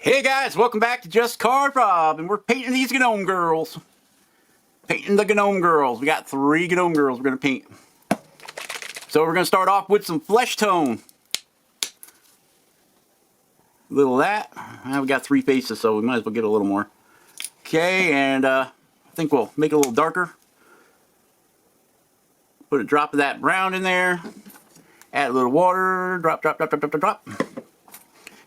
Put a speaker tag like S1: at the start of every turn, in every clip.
S1: Hey guys, welcome back to Just Carve Rob, and we're painting these gnome girls. Painting the gnome girls. We got 3 gnome girls we're going to paint. So we're going to start off with some flesh tone. A little of that. We got 3 faces, so we might as well get a little more. Okay, and I think we'll make it a little darker. Put a drop of that brown in there. Add a little water. Drop, drop, drop, drop, drop, drop.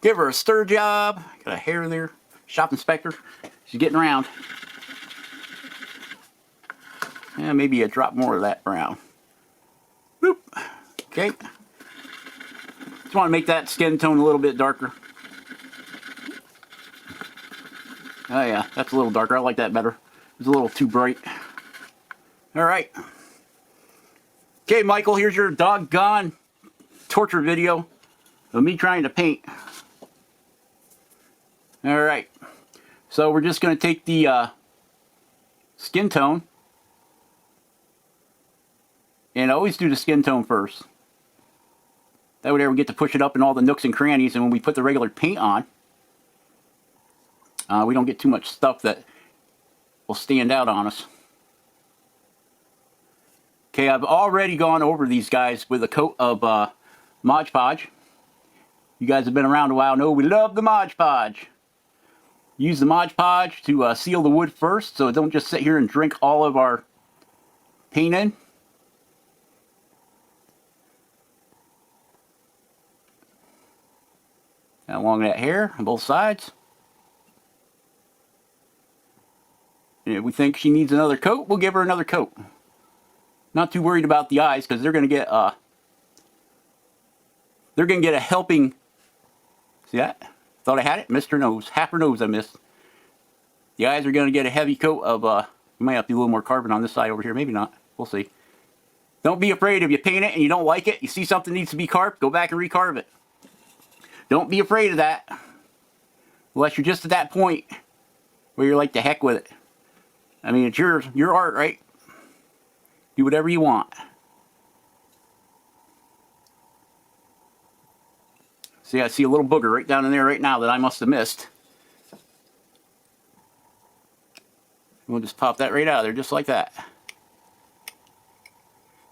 S1: Give her a stir job. Got a hair there. Shop inspector. She's getting around. And maybe a drop more of that brown. Boop. Okay. Just want to make that skin tone a little bit darker. Oh yeah, that's a little darker. I like that better. It's a little too bright. Alright. Okay, Michael, here's your doggone torture video of me trying to paint. Alright, so we're just going to take the skin tone, and I always do the skin tone first. That way we get to push it up in all the nooks and crannies, and when we put the regular paint on, we don't get too much stuff that will stand out on us. Okay, I've already gone over these guys with a coat of Mod Podge. You guys have been around a while, know we love the Mod Podge. Use the Mod Podge to seal the wood first, so don't just sit here and drink all of our paint in. And along that hair on both sides. And if we think she needs another coat, we'll give her another coat. Not too worried about the eyes, because they're going to get a helping. See that? Thought I had it. Missed her nose. Half her nose I missed. The eyes are going to get a heavy coat of, we might have to do a little more carving on this side over here. Maybe not. We'll see. Don't be afraid if you paint it and you don't like it. You see something needs to be carved, go back and recarve it. Don't be afraid of that. Unless you're just at that point where you're like, the heck with it. I mean, it's your art, right? Do whatever you want. See, I see a little booger right down in there right now that I must have missed. We'll just pop that right out of there, just like that.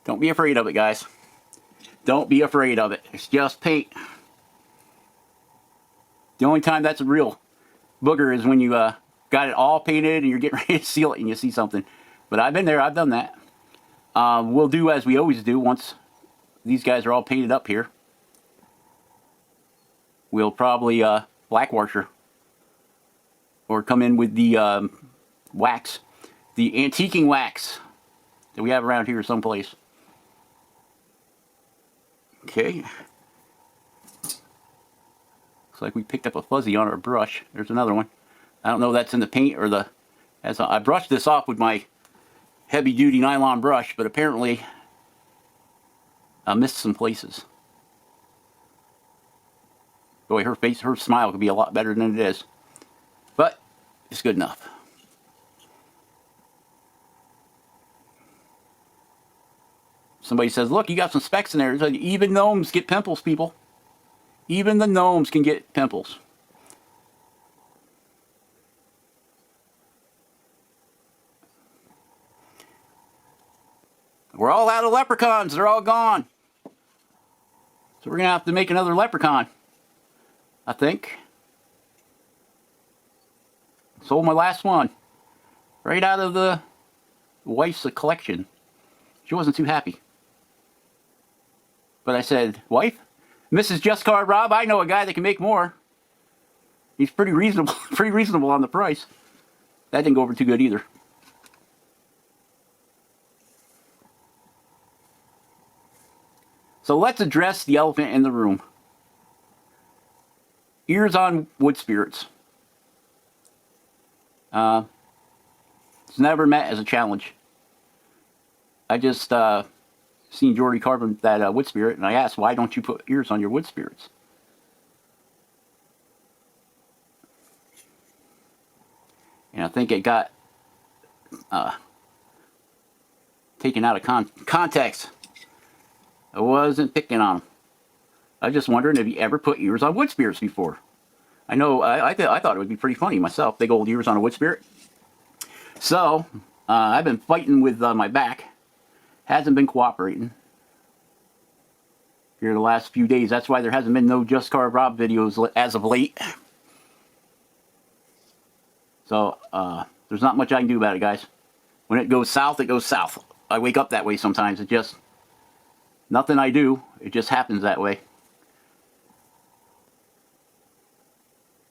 S1: Don't be afraid of it, guys. Don't be afraid of it. It's just paint. The only time that's a real booger is when you got it all painted and you're getting ready to seal it and you see something. But I've been there, I've done that. We'll do as we always do once these guys are all painted up here. We'll probably black wash her, or come in with the wax, the antiquing wax that we have around here someplace. Okay. Looks like we picked up a fuzzy on our brush. There's another one. I don't know if that's in the paint or the... I brushed this off with my heavy-duty nylon brush, but apparently I missed some places. Boy, her face, her smile could be a lot better than it is. But it's good enough. Somebody says, look, you got some specks in there. Like, even gnomes get pimples, people. Even the gnomes can get pimples. We're all out of leprechauns. They're all gone. So we're going to have to make another leprechaun, I think. Sold my last one. Right out of the wife's collection. She wasn't too happy. But I said, wife, Mrs. Just Carve Rob, I know a guy that can make more. He's pretty reasonable on the price. That didn't go over too good either. So let's address the elephant in the room. Ears on wood spirits. It's never met as a challenge. I just seen Jordy carving that wood spirit, and I asked, why don't you put ears on your wood spirits? And I think it got taken out of context. I wasn't picking on him. I was just wondering if you ever put ears on wood spirits before. I know, I thought it would be pretty funny myself. Big old ears on a wood spirit. So, I've been fighting with my back. Hasn't been cooperating here the last few days. That's why there hasn't been no Just Carve Rob videos as of late. So, there's not much I can do about it, guys. When it goes south, it goes south. I wake up that way sometimes. It just, nothing I do, it just happens that way.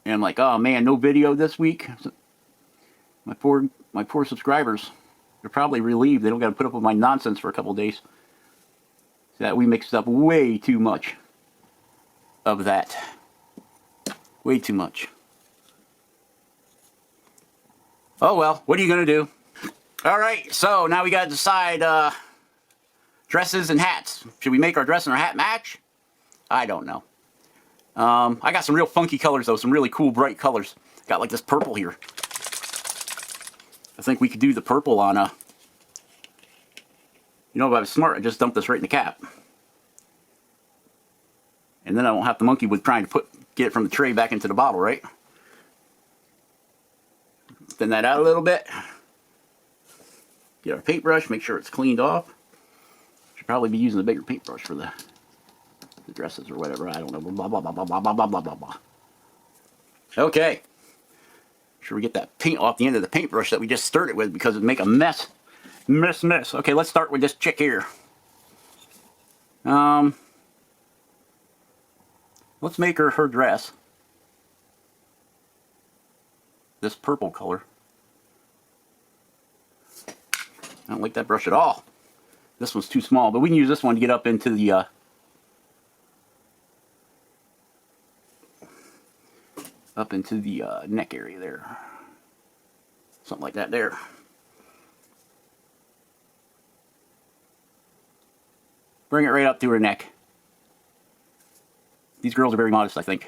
S1: And I'm like, oh man, no video this week. My poor subscribers, they're probably relieved they don't got to put up with my nonsense for a couple of days. So that we mixed up way too much of that. Way too much. Oh well, what are you going to do? Alright, so now we got to decide dresses and hats. Should we make our dress and our hat match? I don't know. I got some real funky colors though, some really cool bright colors. Got like this purple here. I think we could do the purple on a... You know, if I was smart, I'd just dump this right in the cap. And then I won't have to monkey with trying to get it from the tray back into the bottle, right? Thin that out a little bit. Get our paintbrush, make sure it's cleaned off. Should probably be using a bigger paintbrush for the dresses or whatever. I don't know. Blah, blah, blah, blah, blah, blah, blah, blah, blah. Okay. Make sure we get that paint off the end of the paintbrush that we just stirred it with because it'd make a mess. Mess. Okay, let's start with this chick here. Let's make her dress this purple color. I don't like that brush at all. This one's too small, but we can use this one to get up into the neck area there. Something like that there. Bring it right up to her neck. These girls are very modest, I think.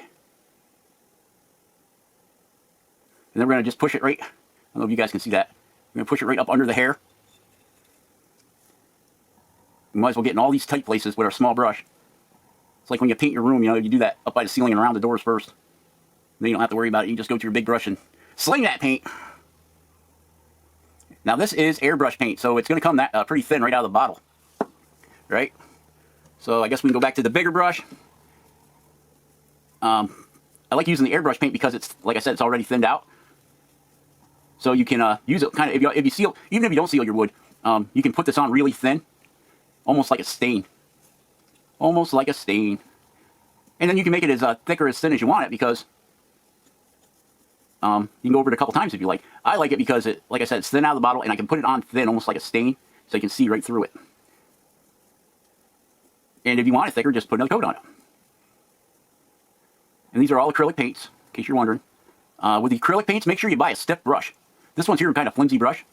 S1: And then we're going to just push it right, I don't know if you guys can see that. We're going to push it right up under the hair. We might as well get in all these tight places with our small brush. It's like when you paint your room, you know, you do that up by the ceiling and around the doors first. Then you don't have to worry about it. You just go to your big brush and sling that paint. Now this is airbrush paint, so it's going to come that pretty thin right out of the bottle. Right? So I guess we can go back to the bigger brush. I like using the airbrush paint because it's, like I said, it's already thinned out. So you can use it kind of, if you seal, even if you don't seal your wood, you can put this on really thin. Almost like a stain. Almost like a stain. And then you can make it as thick or as thin as you want it because you can go over it a couple times if you like. I like it because it, like I said, it's thin out of the bottle and I can put it on thin, almost like a stain, so you can see right through it. And if you want it thicker, just put another coat on it. And these are all acrylic paints, in case you're wondering. With the acrylic paints, make sure you buy a stiff brush. This one's here, kind of flimsy brush,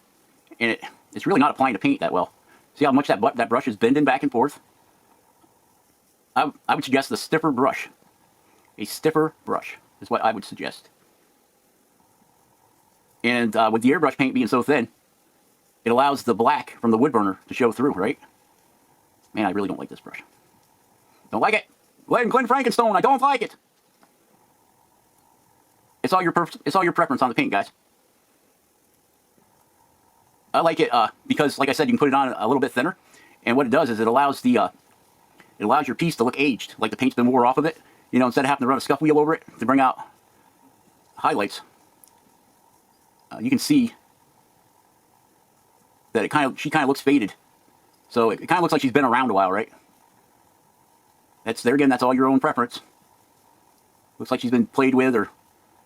S1: and it's really not applying the paint that well. See how much that brush is bending back and forth? I would suggest the stiffer brush. A stiffer brush is what I would suggest. And with the airbrush paint being so thin, it allows the black from the wood burner to show through, right? Man, I really don't like this brush. Don't like it. Glenn Frankenstone, I don't like it. It's all your preference on the paint, guys. I like it because, like I said, you can put it on a little bit thinner, and what it does is it allows your piece to look aged, like the paint's been wore off of it. You know, instead of having to run a scuff wheel over it to bring out highlights, you can see that she kind of looks faded. So it kind of looks like she's been around a while, right? There again, that's all your own preference. Looks like she's been played with or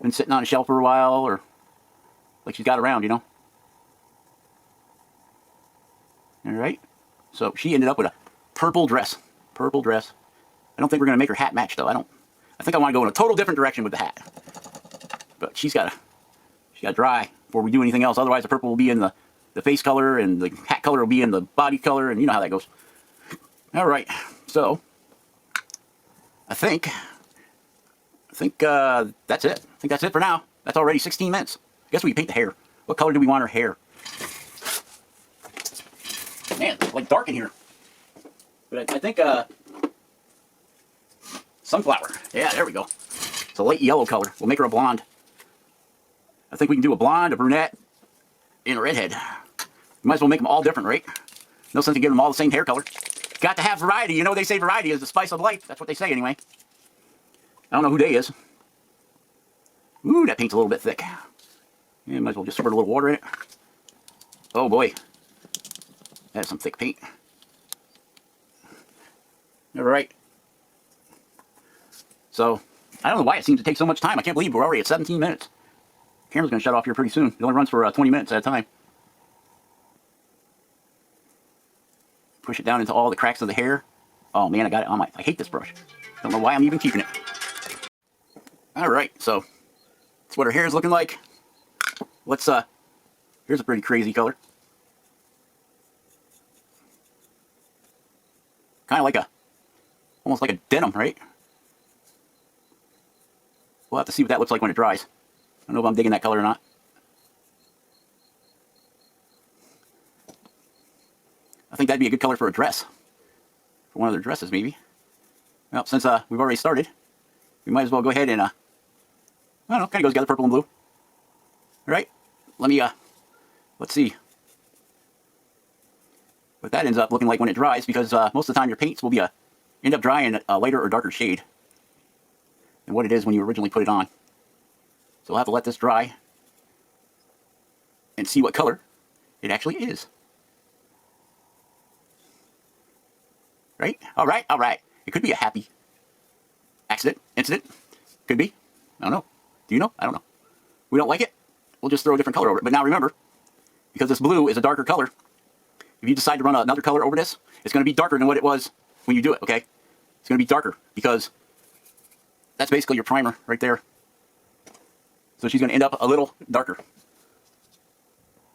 S1: been sitting on a shelf for a while, or like she's got around, you know. All right. So she ended up with a purple dress. Purple dress. I don't think we're going to make her hat match, though. I think I want to go in a total different direction with the hat. But she's got to dry before we do anything else. Otherwise, the purple will be in the face color, and the hat color will be in the body color, and you know how that goes. All right. So I think that's it. I think that's it for now. That's already 16 minutes. I guess we can paint the hair. What color do we want her hair? Man, it's like dark in here. But I think sunflower. Yeah, there we go. It's a light yellow color. We'll make her a blonde. I think we can do a blonde, a brunette, and a redhead. Might as well make them all different, right? No sense in giving them all the same hair color. Got to have variety. You know they say variety is the spice of life. That's what they say anyway. I don't know who they is. Ooh, that paint's a little bit thick. Yeah, might as well just squirt a little water in it. Oh boy. That's some thick paint. Alright. So, I don't know why it seems to take so much time. I can't believe we're already at 17 minutes. Camera's going to shut off here pretty soon. It only runs for 20 minutes at a time. Push it down into all the cracks of the hair. Oh man, I got it on my... I hate this brush. Don't know why I'm even keeping it. Alright, so that's what her hair is looking like. Let's, here's a pretty crazy color. Kind of like a... almost like a denim, right? We'll have to see what that looks like when it dries. I don't know if I'm digging that color or not. I think that'd be a good color for a dress. For one of their dresses, maybe. Well, since we've already started, we might as well go ahead and, I don't know, kind of goes together, purple and blue. All right, let me, let's see what that ends up looking like when it dries, because most of the time your paints will be end up drying a lighter or darker shade than what it is when you originally put it on. So we'll have to let this dry and see what color it actually is. Right? All right, all right. It could be a happy accident, incident. Could be. I don't know. Do you know? I don't know. We don't like it. We'll just throw a different color over it. But now remember, because this blue is a darker color, if you decide to run another color over this, it's going to be darker than what it was when you do it, okay? It's going to be darker because that's basically your primer right there. So she's going to end up a little darker.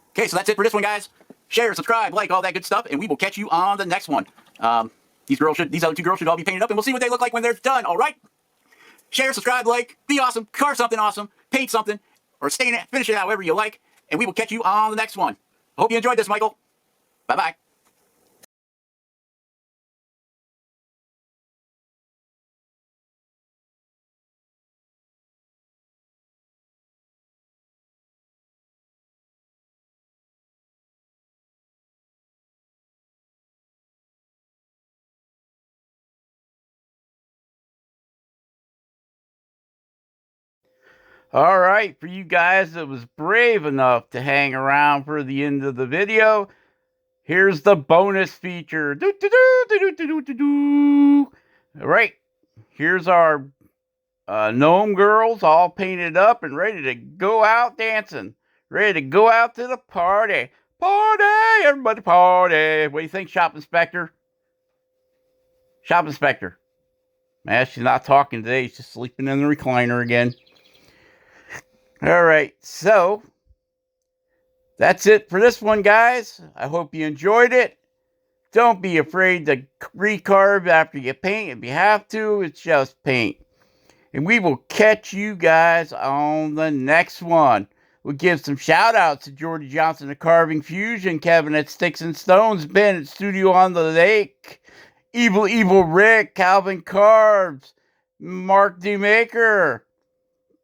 S1: Okay, so that's it for this one, guys. Share, subscribe, like, all that good stuff, and we will catch you on the next one. These other two girls should all be painted up, and we'll see what they look like when they're done, all right? Share, subscribe, like, be awesome, carve something awesome, paint something, or stain it, finish it however you like, and we will catch you on the next one. I hope you enjoyed this, Michael. Bye-bye.
S2: All right, for you guys that was brave enough to hang around for the end of the video, here's the bonus feature. All right, here's our gnome girls all painted up and ready to go out dancing. Ready to go out to the party. Party, everybody party. What do you think, Shop Inspector? Shop Inspector. Man, she's not talking today. She's just sleeping in the recliner again. All right, so that's it for this one, guys. I hope you enjoyed it. Don't be afraid to recarve after you paint. If you have to, it's just paint. And we will catch you guys on the next one. We'll give some shout outs to Jordy Johnson of Carving Fusion, Kevin at Sticks and Stones, Ben at Studio on the Lake, Evil Rick, Calvin Carves, Mark DeMaker,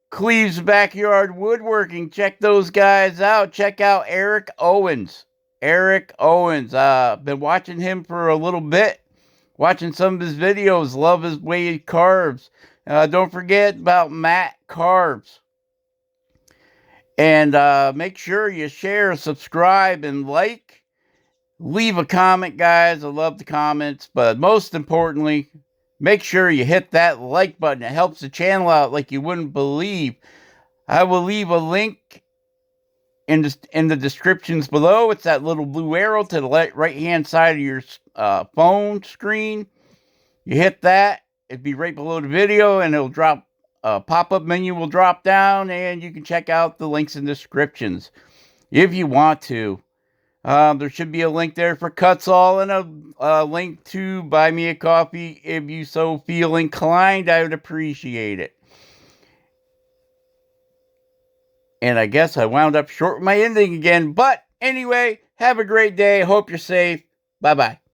S2: Cleve's Backyard Woodworking. Check those guys out. Check out Eric Owens. Eric Owens. Been watching him for a little bit. Watching some of his videos. Love his way he carves. Don't forget about Matt Carves. And make sure you share, subscribe, and like. Leave a comment, guys. I love the comments. But most importantly, make sure you hit that like button. It helps the channel out like you wouldn't believe. I will leave a link in the descriptions below. It's that little blue arrow to the right-hand side of your phone screen. You hit that. It'd be right below the video, and it'll drop. A pop-up menu will drop down, and you can check out the links in the descriptions if you want to. There should be a link there for kutzall and a link to buy me a coffee if you so feel inclined. I would appreciate it. And I guess I wound up short with my ending again. But anyway, have a great day. Hope you're safe. Bye-bye.